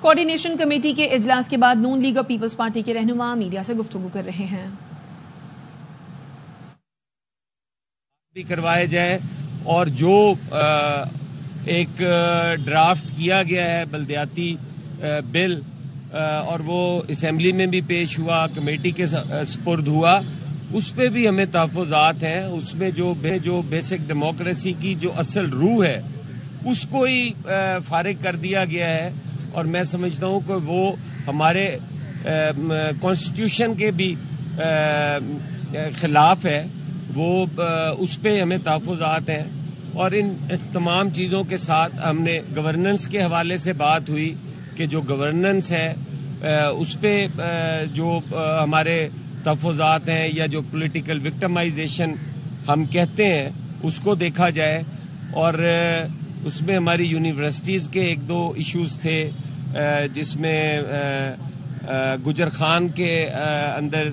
Coordination committee کے اجلاس کے بعد نون لیگ اور پیپلز پارٹی کے رہنما میڈیا سے گفتگو کر رہے ہیں. بھی کروائے جائے اور جو ایک ڈرافٹ کیا گیا ہے بلدیاتی بل اور وہ اسمبلی میں بھی پیش ہوا, کمیٹی کے سپرد ہوا, اس پہ بھی ہمیں تحفظات ہیں. اس میں جو بیسک ڈیموکریسی کی جو اصل روح ہے اس کو ہی فارغ کر دیا گیا ہے, اور میں سمجھتا ہوں کہ وہ ہمارے کانسٹیٹیوشن کے بھی خلاف ہے. وہ اس پہ ہمیں تحفظات ہیں. اور ان تمام چیزوں کے ساتھ ہم نے گورننس کے حوالے سے بات ہوئی کہ جو گورننس ہے اس پہ جو ہمارے تحفظات ہیں یا جو پولیٹیکل وکٹمائزیشن ہم کہتے ہیں اس کو دیکھا جائے. اور اس میں ہماری یونیورسٹیز کے ایک دو ایشوز تھے, جس میں گجر خان کے اندر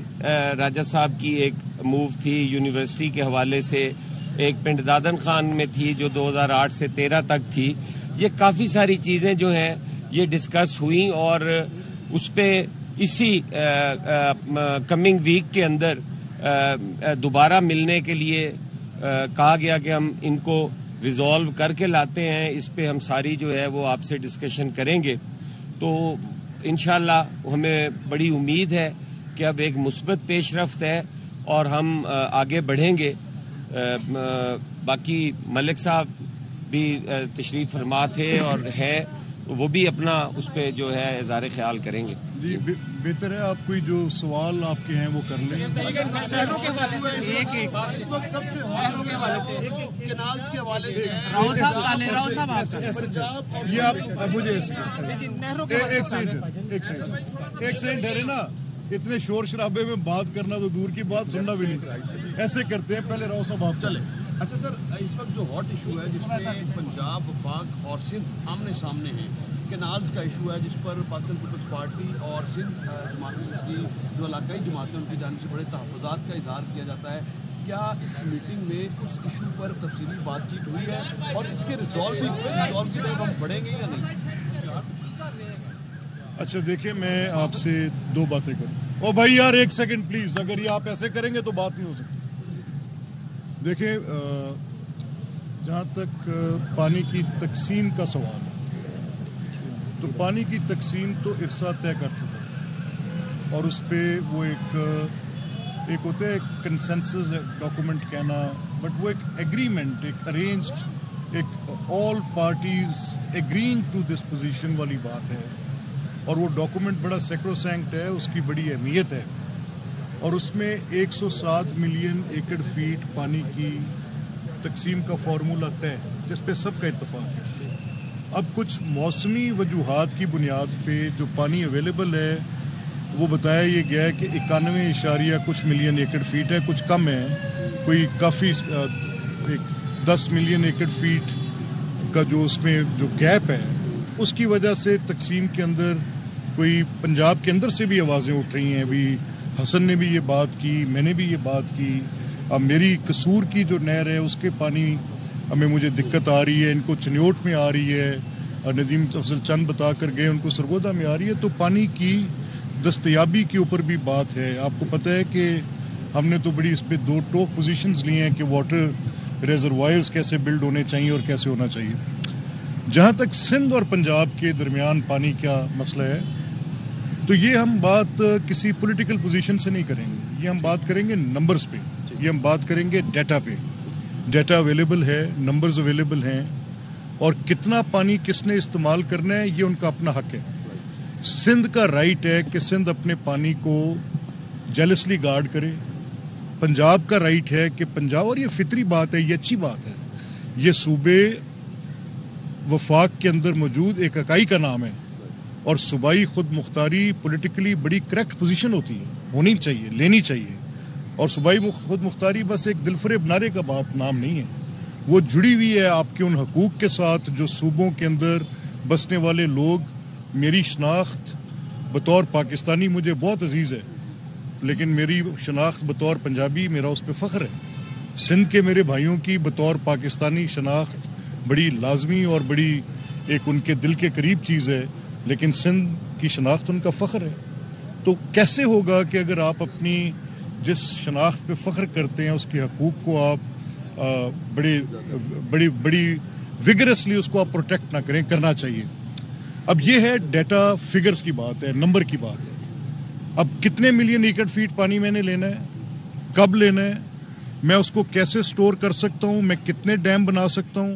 راجہ صاحب کی ایک موو تھی یونیورسٹی کے حوالے سے, ایک پنڈ دادن خان میں تھی جو 2008 سے 13 تک تھی. یہ کافی ساری چیزیں جو ہیں یہ ڈسکس ہوئیں, اور اس پہ اسی کمنگ ویک کے اندر دوبارہ ملنے کے لیے کہا گیا کہ ہم ان کو ریزالو کر کے لاتے ہیں. اس پہ ہم ساری جو ہے وہ آپ سے ڈسکشن کریں گے. تو انشاءاللہ ہمیں بڑی امید ہے کہ اب ایک مثبت پیش رفت ہے اور ہم آگے بڑھیں گے. باقی ملک صاحب بھی تشریف فرما تھے اور ہے, وہ بھی اپنا اس پہ جو ہے اظہار خیال کریں گے. جی بہتر ہے آپ کوئی جو سوال آپ کے ہیں وہ کر لیں. یہ آپ مجھے ایک سیکنڈ ٹھہرے نا, اتنے شور شرابے میں بات کرنا تو دور کی بات, سننا بھی نہیں. ایسے کرتے ہیں, پہلے راؤ صاحب آپ چلے. اچھا سر, اس وقت جو ہاٹ ایشو ہے جس میں پنجاب, وفاق اور سندھ آمنے سامنے ہیں, کینالز کا ایشو ہے جس پر پاکستان پیپلز پارٹی اور سندھ جماعت کی جو علاقائی جماعتیں ان کی جانب سے بڑے تحفظات کا اظہار کیا جاتا ہے. کیا اس میٹنگ میں اس ایشو پر تفصیلی بات چیت ہوئی ہے, اور اس کے ریزالو کی طرف ہم بڑھیں گے یا نہیں؟ اچھا دیکھیں, میں آپ سے دو باتیں کروں. او بھائی یار ایک سیکنڈ پلیز, اگر یہ آپ ایسے کریں گے تو بات نہیں ہو سکتی. دیکھیں, جہاں تک پانی کی تقسیم کا سوال ہے تو پانی کی تقسیم تو ارسا طے کر چکا ہے, اور اس پہ وہ ایک ہوتا ہے کنسنسس ڈاکومنٹ کہنا, بٹ وہ ایک ایگریمنٹ, ایک ارینجڈ, ایک all parties agreeing to this position والی بات ہے. اور وہ ڈاکومنٹ بڑا سیکروسینکٹ ہے, اس کی بڑی اہمیت ہے, اور اس میں 107 ملین ایکڑ فیٹ پانی کی تقسیم کا فارمولہ طے ہے جس پہ سب کا اتفاق ہے. اب کچھ موسمی وجوہات کی بنیاد پہ جو پانی اویلیبل ہے وہ بتایا یہ گیا ہے کہ 91 کچھ ملین ایکڑ فیٹ ہے, کچھ کم ہے, کوئی کافی 10 ملین ایکڑ فیٹ کا جو اس میں جو گیپ ہے اس کی وجہ سے تقسیم کے اندر کوئی پنجاب کے اندر سے بھی آوازیں اٹھ رہی ہیں. ابھی حسن نے بھی یہ بات کی, میں نے بھی یہ بات کی. اب میری قصور کی جو نہر ہے اس کے پانی ہمیں مجھے دقت آ رہی ہے, ان کو چنیوٹ میں آ رہی ہے, اور ندیم افضل چند بتا کر گئے ان کو سرگودا میں آ رہی ہے. تو پانی کی دستیابی کے اوپر بھی بات ہے. آپ کو پتہ ہے کہ ہم نے تو بڑی اس پہ دو ٹوک پوزیشنز لی ہیں کہ واٹر ریزروائرز کیسے بلڈ ہونے چاہیے اور کیسے ہونا چاہیے. جہاں تک سندھ اور پنجاب کے درمیان پانی کا مسئلہ ہے تو یہ ہم بات کسی پولیٹیکل پوزیشن سے نہیں کریں گے, یہ ہم بات کریں گے نمبرز پہ, یہ ہم بات کریں گے ڈیٹا پہ. ڈیٹا اویلیبل ہے, نمبرز اویلیبل ہیں, اور کتنا پانی کس نے استعمال کرنا ہے یہ ان کا اپنا حق ہے. سندھ کا رائٹ ہے کہ سندھ اپنے پانی کو جیلسلی گارڈ کرے. پنجاب کا رائٹ ہے کہ پنجاب, اور یہ فطری بات ہے, یہ اچھی بات ہے, یہ صوبے وفاق کے اندر موجود ایک اکائی کا نام ہے, اور صوبائی خود مختاری پولیٹیکلی بڑی کریکٹ پوزیشن ہوتی ہے, ہونی چاہیے, لینی چاہیے. اور صوبائی خود مختاری بس ایک دلفریب نعرے کا بات نام نہیں ہے, وہ جڑی ہوئی ہے آپ کے ان حقوق کے ساتھ جو صوبوں کے اندر بسنے والے لوگ. میری شناخت بطور پاکستانی مجھے بہت عزیز ہے, لیکن میری شناخت بطور پنجابی میرا اس پہ فخر ہے. سندھ کے میرے بھائیوں کی بطور پاکستانی شناخت بڑی لازمی اور بڑی ایک ان کے دل کے قریب چیز ہے, لیکن سندھ کی شناخت ان کا فخر ہے. تو کیسے ہوگا کہ اگر آپ اپنی جس شناخت پہ فخر کرتے ہیں اس کے حقوق کو آپ بڑی وگرسلی اس کو آپ پروٹیکٹ نہ کریں؟ کرنا چاہیے. اب یہ ہے ڈیٹا فگرز کی بات ہے, نمبر کی بات ہے. اب کتنے ملین ایکڑ فیٹ پانی میں نے لینا ہے, کب لینا ہے, میں اس کو کیسے سٹور کر سکتا ہوں, میں کتنے ڈیم بنا سکتا ہوں,